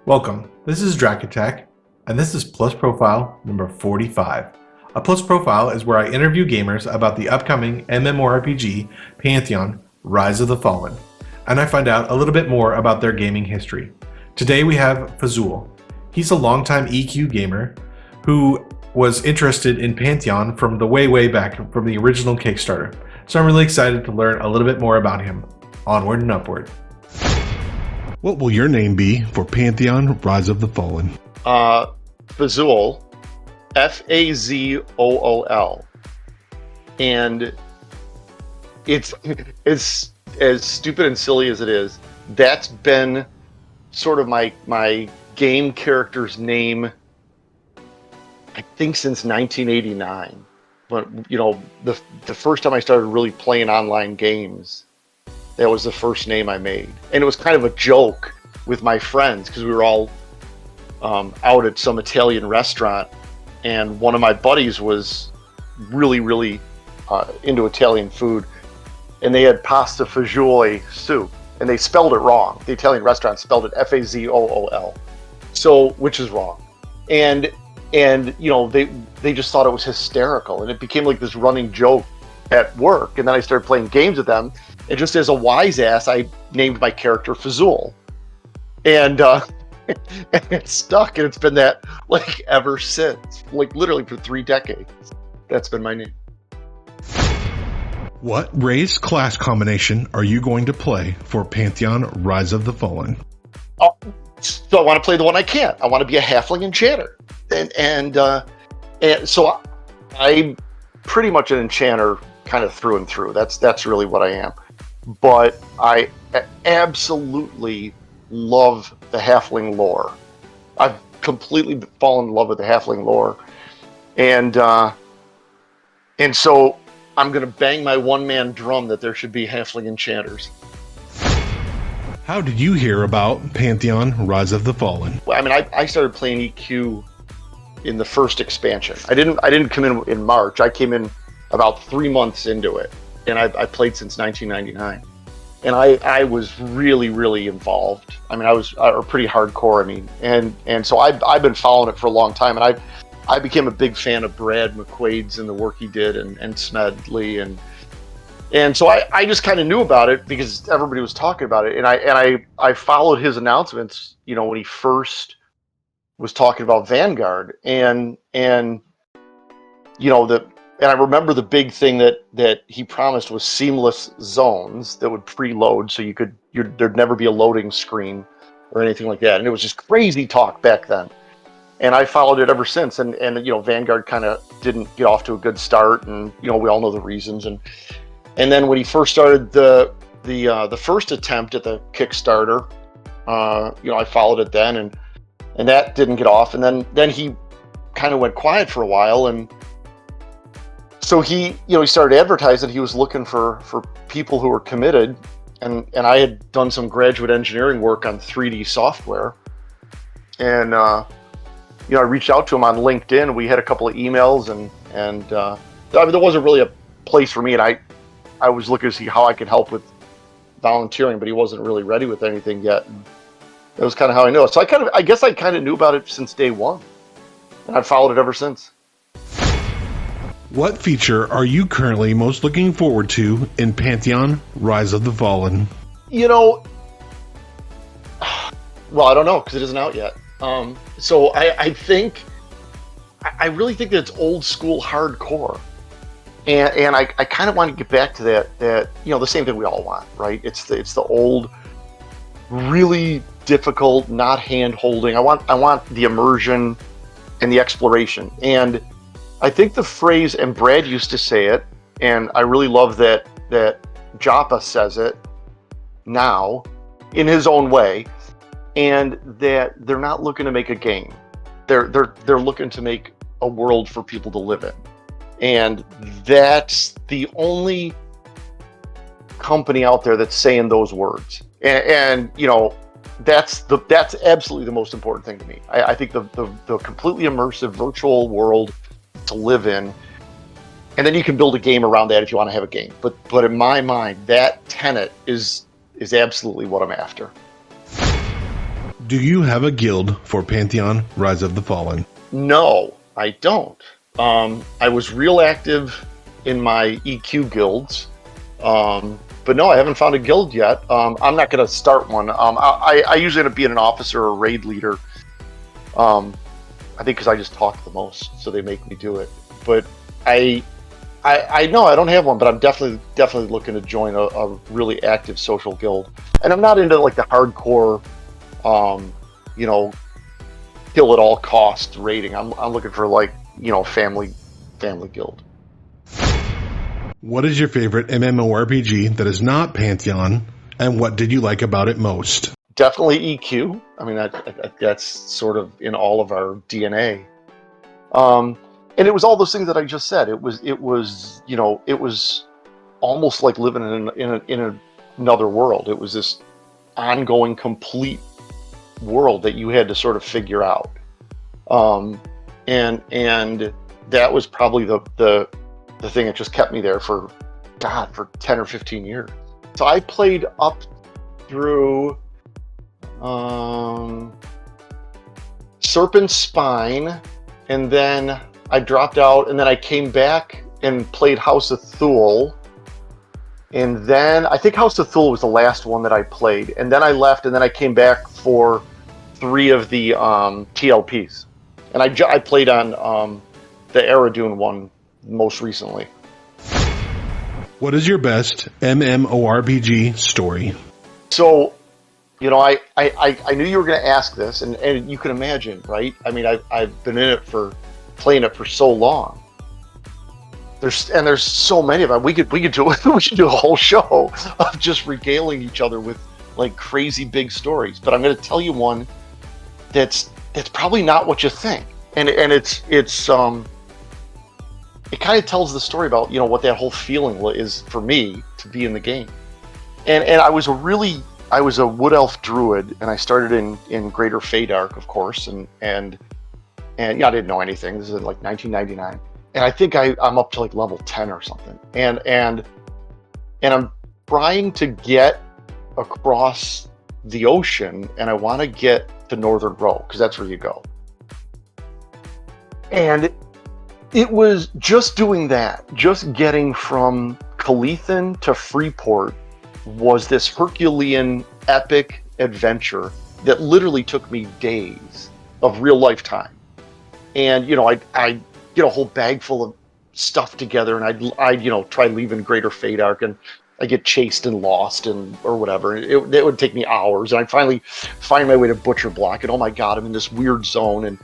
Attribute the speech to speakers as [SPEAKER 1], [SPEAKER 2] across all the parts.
[SPEAKER 1] Welcome, this is Drac Attack, and this is Plus Profile number 45. A Plus Profile is where I interview gamers about the upcoming MMORPG Pantheon Rise of the Fallen, and I find out a little bit more about their gaming history. Today we have Fazool. He's a longtime EQ gamer who was interested in Pantheon from the way back from the original Kickstarter, so I'm really excited to learn a little bit more about him. Onward and upward.
[SPEAKER 2] What will your name be for Pantheon Rise of the Fallen?
[SPEAKER 3] Fazool, Fazool. And it's as stupid and silly as it is, that's been sort of my game character's name, I think, since 1989. But, you know, the first time I started really playing online games, that was the first name I made. And it was kind of a joke with my friends because we were all out at some Italian restaurant, and one of my buddies was really into Italian food, and they had pasta fagioli soup, and they spelled it wrong. The Italian restaurant spelled it Fazool, so, which is wrong. And you know, they just thought it was hysterical, and it became like this running joke at work. And then I started playing games with them, and just as a wise ass, I named my character Fazool, and it stuck, and it's been that like ever since, like literally for 3 decades. That's been my name.
[SPEAKER 2] What race class combination are you going to play for Pantheon Rise of the Fallen?
[SPEAKER 3] So I want to play the one I can't. I want to be a Halfling Enchanter, and so I'm pretty much an Enchanter, kind of through and through. That's really what I am. But I absolutely love the Halfling lore. I've completely fallen in love with the Halfling lore, and so I'm gonna bang my one-man drum that there should be Halfling Enchanters.
[SPEAKER 2] How did you hear about Pantheon Rise of the Fallen?
[SPEAKER 3] I mean, I started playing EQ in the first expansion. I didn't come in March. I came in about 3 months into it, and I played since 1999. And I was really involved. I mean, I was pretty hardcore. I mean, and so I've been following it for a long time, and I became a big fan of Brad McQuaid's and the work he did, and Smedley, and so I just kind of knew about it because everybody was talking about it, and I followed his announcements, you know, when he first was talking about Vanguard, and you know, and I remember the big thing that he promised was seamless zones that would preload, so there'd never be a loading screen or anything like that. And it was just crazy talk back then. And I followed it ever since. And you know, Vanguard kind of didn't get off to a good start, and you know, we all know the reasons. And then when he first started the first attempt at the Kickstarter, you know, I followed it then, and that didn't get off. And then he kind of went quiet for a while, and so he started advertising. He was looking for people who were committed, and I had done some graduate engineering work on 3D software, and you know, I reached out to him on LinkedIn. We had a couple of emails, and I mean, there wasn't really a place for me, and I was looking to see how I could help with volunteering, but he wasn't really ready with anything yet. And that was kind of how I knew it. So I guess I kind of knew about it since day one, and I've followed it ever since.
[SPEAKER 2] What feature are you currently most looking forward to in Pantheon Rise of the Fallen?
[SPEAKER 3] You know, well, I don't know, because it isn't out yet. So I really think that it's old school hardcore, and I kind of want to get back to that you know, the same thing we all want, right? It's the old, really difficult, not hand holding. I want the immersion and the exploration. And I think the phrase, and Brad used to say it, and I really love that Joppa says it now in his own way, and that they're not looking to make a game. They're looking to make a world for people to live in. And that's the only company out there that's saying those words. And you know, that's absolutely the most important thing to me. I think the completely immersive virtual world to live in, and then you can build a game around that if you want to have a game. But in my mind, that tenet is absolutely what I'm after.
[SPEAKER 2] Do you have a guild for Pantheon Rise of the Fallen?
[SPEAKER 3] No, I don't. I was real active in my EQ guilds, but no, I haven't found a guild yet. I'm not going to start one. I usually end up being an officer or raid leader. I think because I just talk the most, so they make me do it. But I know I don't have one, but I'm definitely looking to join a really active social guild. And I'm not into like the hardcore, kill at all cost raiding. I'm looking for like, family guild.
[SPEAKER 2] What is your favorite MMORPG that is not Pantheon, and what did you like about it most?
[SPEAKER 3] Definitely EQ. I mean, that's sort of in all of our DNA. And it was all those things that I just said. It was almost like living in another world. It was this ongoing, complete world that you had to sort of figure out. And that was probably the thing that just kept me there for 10 or 15 years. So I played up through Serpent Spine, and then I dropped out, and then I came back and played House of Thule, and then I think House of Thule was the last one that I played, and then I left, and then I came back for 3 of the TLPs, and I played on the Eridune one most recently.
[SPEAKER 2] What is your best MMORPG story?
[SPEAKER 3] So, I knew you were going to ask this, and you can imagine, right? I mean, I've been playing it for so long. There's so many of them. We could do a whole show of just regaling each other with like crazy big stories. But I'm going to tell you one that's probably not what you think, and it kind of tells the story about what that whole feeling is for me to be in the game. And I was a wood elf druid, and I started in Greater Feydark, of course, and I didn't know anything. This is like 1999, and I think I'm up to like level 10 or something, and I'm trying to get across the ocean, and I want to get to Northern Row because that's where you go. And it was just doing that, just getting from Calethan to Freeport was this Herculean epic adventure that literally took me days of real life time. And I get a whole bag full of stuff together, and I'd try leaving Greater Feydark, and I get chased and lost or whatever. It would take me hours, and I'd finally find my way to Butcher Block, and oh my god, I'm in this weird zone, and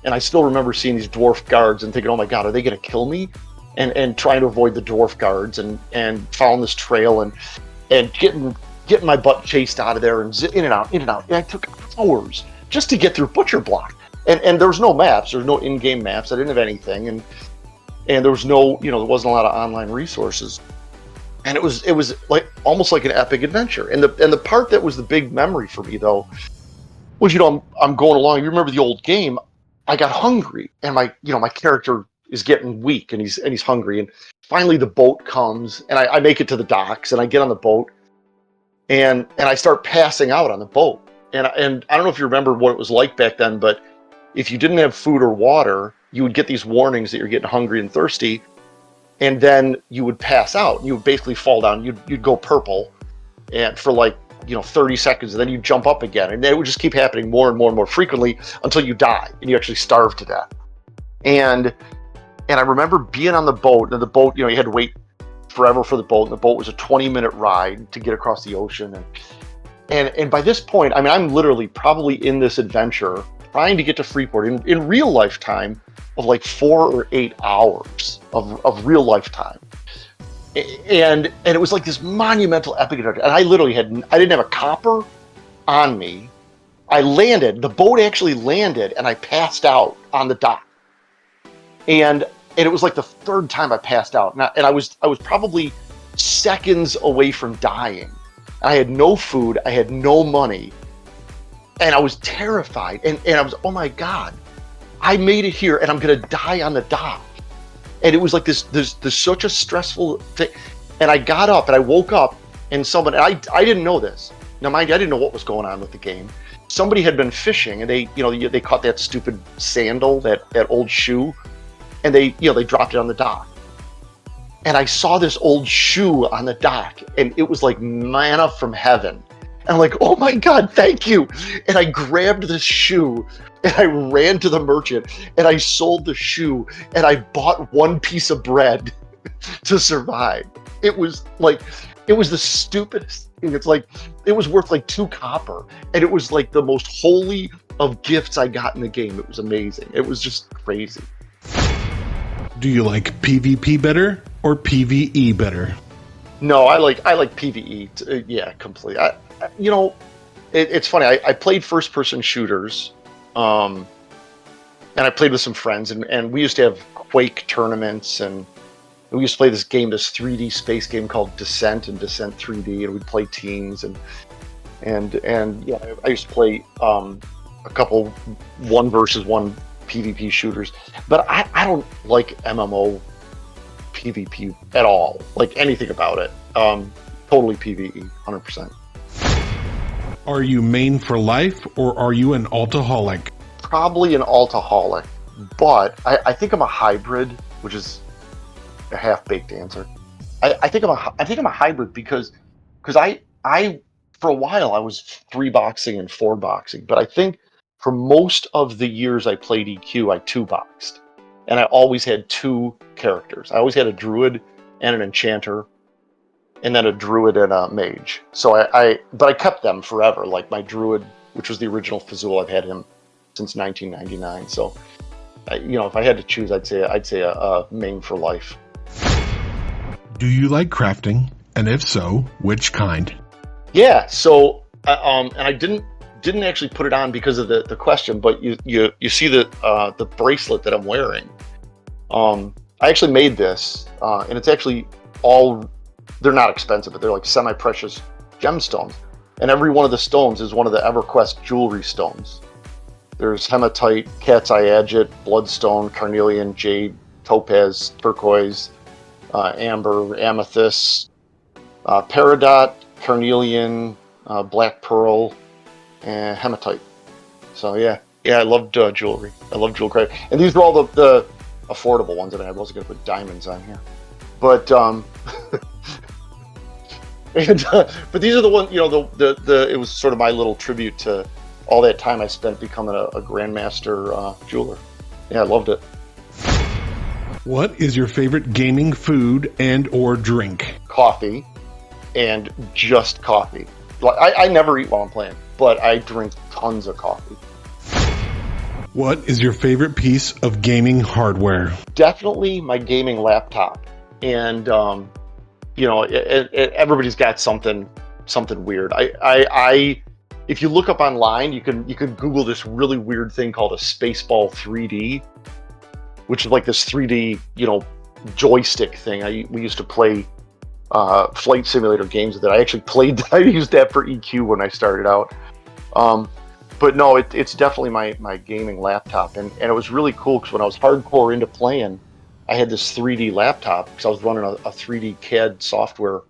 [SPEAKER 3] I still remember seeing these dwarf guards and thinking, oh my god, are they going to kill me? And trying to avoid the dwarf guards, and found this trail, and getting my butt chased out of there, and in and out. And I took hours just to get through Butcher Block. And there was no maps, there was no in-game maps. I didn't have anything, and there was no, there wasn't a lot of online resources. And it was like almost like an epic adventure. And the part that was the big memory for me though was, I'm going along. You remember the old game? I got hungry, and my character is getting weak, and he's hungry, and finally the boat comes, and I make it to the docks, and I get on the boat, and I start passing out on the boat. And I don't know if you remember what it was like back then, but if you didn't have food or water, you would get these warnings that you're getting hungry and thirsty, and then you would pass out. You would basically fall down. You'd go purple, and for like 30 seconds, and then you jump up again, and then it would just keep happening more and more and more frequently until you die and you actually starve to death. And I remember being on the boat, and the boat, you had to wait forever for the boat, and the boat was a 20-minute ride to get across the ocean. And by this point, I mean, I'm literally probably in this adventure trying to get to Freeport in real life time of like 4 or 8 hours of real life time. And it was like this monumental epic adventure. And I literally I didn't have a copper on me. I landed, the boat actually landed, and I passed out on the dock. And it was like the 3rd time I passed out. And I was probably seconds away from dying. I had no food, I had no money, and I was terrified. And I was, oh my God, I made it here, and I'm gonna die on the dock. And it was like there's such a stressful thing. And I got up, and I woke up, and I didn't know this. Now, mind you, I didn't know what was going on with the game. Somebody had been fishing, and they caught that stupid sandal, that old shoe, and they dropped it on the dock. And I saw this old shoe on the dock, and it was like manna from heaven. And I'm like, oh my God, thank you. And I grabbed this shoe, and I ran to the merchant, and I sold the shoe, and I bought one piece of bread to survive. It was the stupidest thing. It's like, it was worth like 2 copper, and it was like the most holy of gifts I got in the game. It was amazing. It was just crazy.
[SPEAKER 2] Do you like PvP better or PvE better?
[SPEAKER 3] No, I like PvE. Yeah, completely. It's funny. I played first-person shooters, and I played with some friends, and we used to have Quake tournaments, and we used to play this 3D space game called Descent and Descent 3D, and we'd play teams, and yeah, I used to play a couple 1 versus 1 PvP shooters, but I don't like MMO PvP at all, like anything about it. Totally PvE, 100%.
[SPEAKER 2] Are you main for life or are you an altaholic?
[SPEAKER 3] Probably an altaholic, but I think I'm a hybrid, which is a half-baked answer. I think I'm a hybrid because I for a while I was 3-boxing and 4-boxing, but I think for most of the years I played EQ, I 2-boxed, and I always had 2 characters. I always had a druid and an enchanter, and then a druid and a mage. So but I kept them forever. Like my druid, which was the original Fazool, I've had him since 1999. So, if I had to choose, I'd say a main for life.
[SPEAKER 2] Do you like crafting? And if so, which kind?
[SPEAKER 3] Yeah. So, and I didn't actually put it on because of the question, but you see the bracelet that I'm wearing. I actually made this, and it's actually they're not expensive, but they're like semi-precious gemstones. And every one of the stones is one of the EverQuest jewelry stones. There's hematite, cat's eye agate, bloodstone, carnelian, jade, topaz, turquoise, amber, amethyst, peridot, carnelian, black pearl, and hematite. So yeah, I loved jewelry. I love jewel crafting, and these are all the affordable ones that I wasn't going to put diamonds on here, but but these are the ones. It was sort of my little tribute to all that time I spent becoming a grandmaster jeweler. Yeah, I loved it.
[SPEAKER 2] What is your favorite gaming food and or drink?
[SPEAKER 3] Coffee, and just coffee. I never eat while I'm playing, but I drink tons of coffee.
[SPEAKER 2] What is your favorite piece of gaming hardware?
[SPEAKER 3] Definitely my gaming laptop. And everybody's got something weird. If you look up online, you can Google this really weird thing called a Spaceball 3D, which is like this 3D joystick thing. We used to play flight simulator games with it. I actually played. I used that for EQ when I started out. But no, it's definitely my gaming laptop, and it was really cool because when I was hardcore into playing, I had this 3D laptop because I was running a 3D CAD software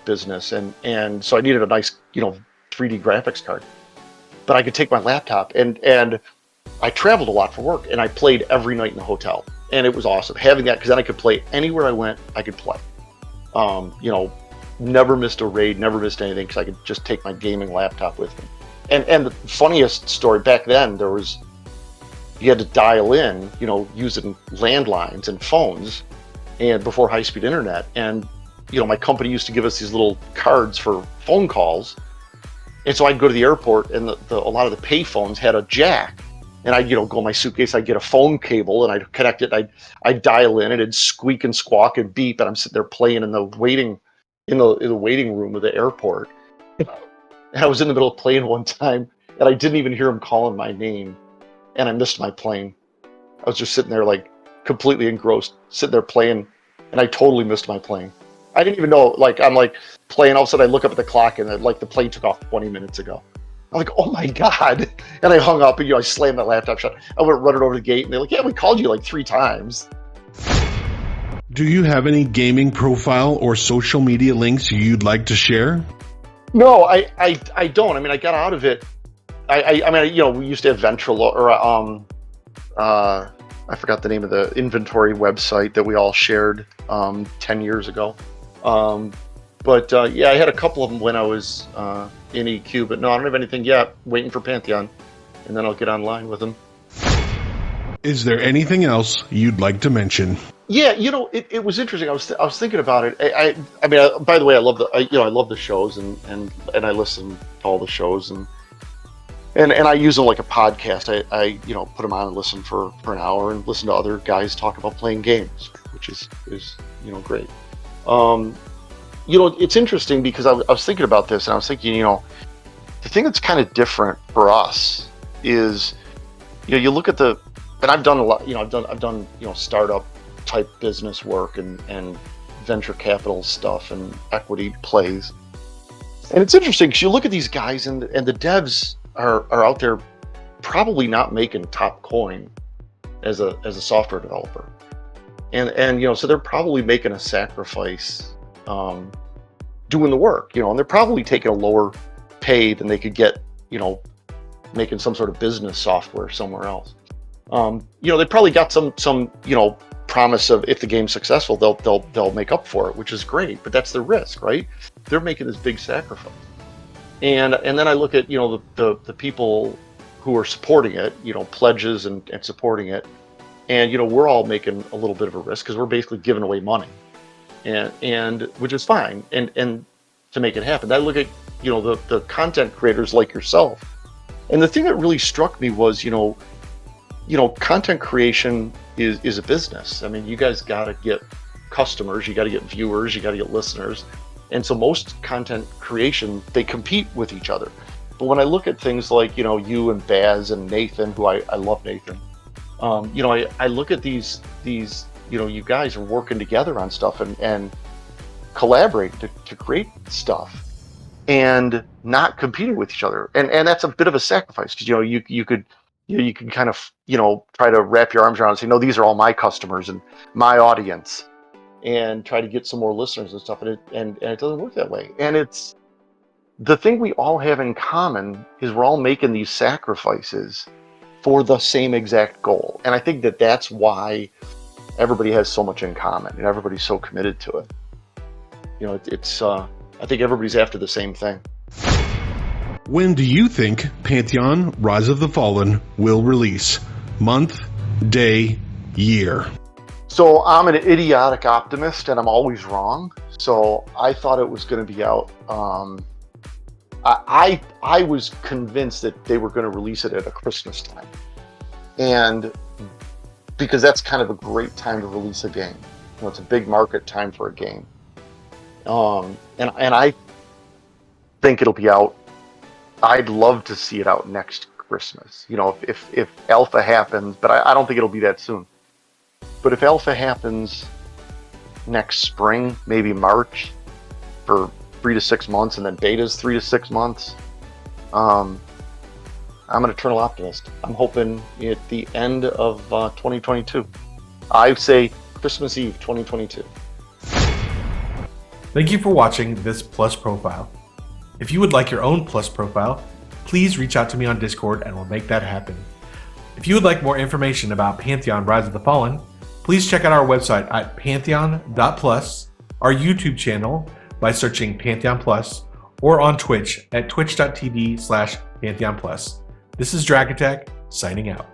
[SPEAKER 3] business, and so I needed a nice 3D graphics card. But I could take my laptop, and I traveled a lot for work, and I played every night in the hotel, and it was awesome having that because then I could play anywhere I went. I could play. Never missed a raid, never missed anything because I could just take my gaming laptop with me. And the funniest story back then, you had to dial in, using landlines and phones, and before high-speed internet. And my company used to give us these little cards for phone calls, and so I'd go to the airport, and a lot of the pay phones had a jack, and I'd go in my suitcase, I'd get a phone cable, and I'd connect it, I'd dial in, and it'd squeak and squawk and beep, and I'm sitting there playing in the waiting room of the airport. And I was in the middle of playing one time, and I didn't even hear him calling my name, and I missed my plane. I was just sitting there like completely engrossed, sitting there playing, and I totally missed my plane. I didn't even know, I'm playing, all of a sudden I look up at the clock, and the plane took off 20 minutes ago. I'm like, oh my God. And I hung up, and I slammed that laptop shut. I went running over the gate, and they're like, yeah, we called you 3 times.
[SPEAKER 2] Do you have any gaming profile or social media links you'd like to share?
[SPEAKER 3] No, I don't. I mean, I got out of it. I mean, you know, we used to have Ventrilo, or I forgot the name of the inventory website that we all shared 10 years ago. But yeah, I had a couple of them when I was in EQ, but no, I don't have anything yet. Waiting for Pantheon, and then I'll get online with them.
[SPEAKER 2] Is there anything else you'd like to mention?
[SPEAKER 3] Yeah, you know, it was interesting. I was thinking about it. I mean, by the way, I love I love the shows, and I listen to all the shows, and I use them like a podcast. I you know, put them on and listen for an hour and listen to other guys talk about playing games, which is you know, great. You know, it's interesting because I was thinking about this, and I was thinking, you know, the thing that's kind of different for us is, you know, you look at and I've done a lot, you know, I've done you know, startup type business work and venture capital stuff and equity plays, and it's interesting because you look at these guys and the devs are out there probably not making top coin as a software developer, and you know, so they're probably making a sacrifice doing the work, you know, and they're probably taking a lower pay than they could get, you know, making some sort of business software somewhere else. You know, they probably got some you know, promise of if the game's successful, they'll make up for it, which is great, but that's the risk, right? They're making this big sacrifice, and then I look at, you know, the people who are supporting it, you know, pledges and supporting it, and you know, we're all making a little bit of a risk because we're basically giving away money. And which is fine, and to make it happen. I look at, you know, the content creators like yourself, and the thing that really struck me was, you know, content creation is a business. I mean, you guys got to get customers, you got to get viewers, you got to get listeners, and so most content creation, they compete with each other. But when I look at things like, you know, you and Baz and Nathan, who I love Nathan, you know, I look at these. You know, you guys are working together on stuff and collaborating to create stuff and not competing with each other. And that's a bit of a sacrifice because, you know, you could kind of, you know, try to wrap your arms around and say, no, these are all my customers and my audience, and try to get some more listeners and stuff. And it doesn't work that way. And it's the thing we all have in common is we're all making these sacrifices for the same exact goal. And I think that's why everybody has so much in common and everybody's so committed to it. You know, it's I think everybody's after the same thing.
[SPEAKER 2] When do you think Pantheon Rise of the Fallen will release? Month, day, year?
[SPEAKER 3] So I'm an idiotic optimist and I'm always wrong. So I thought it was going to be out. I was convinced that they were going to release it at a Christmas time. And because that's kind of a great time to release a game. You know, it's a big market time for a game. And I think it'll be out. I'd love to see it out next Christmas. You know, if alpha happens, but I don't think it'll be that soon. But if alpha happens next spring, maybe March, for 3 to 6 months, and then beta's 3 to 6 months, I'm an eternal optimist. I'm hoping at the end of 2022. I say Christmas Eve 2022.
[SPEAKER 1] Thank you for watching this Plus profile. If you would like your own Plus profile, please reach out to me on Discord and we'll make that happen. If you would like more information about Pantheon Rise of the Fallen, please check out our website at pantheon.plus, our YouTube channel by searching Pantheon Plus, or on Twitch at twitch.tv/PantheonPlus. This is Dragatech, signing out.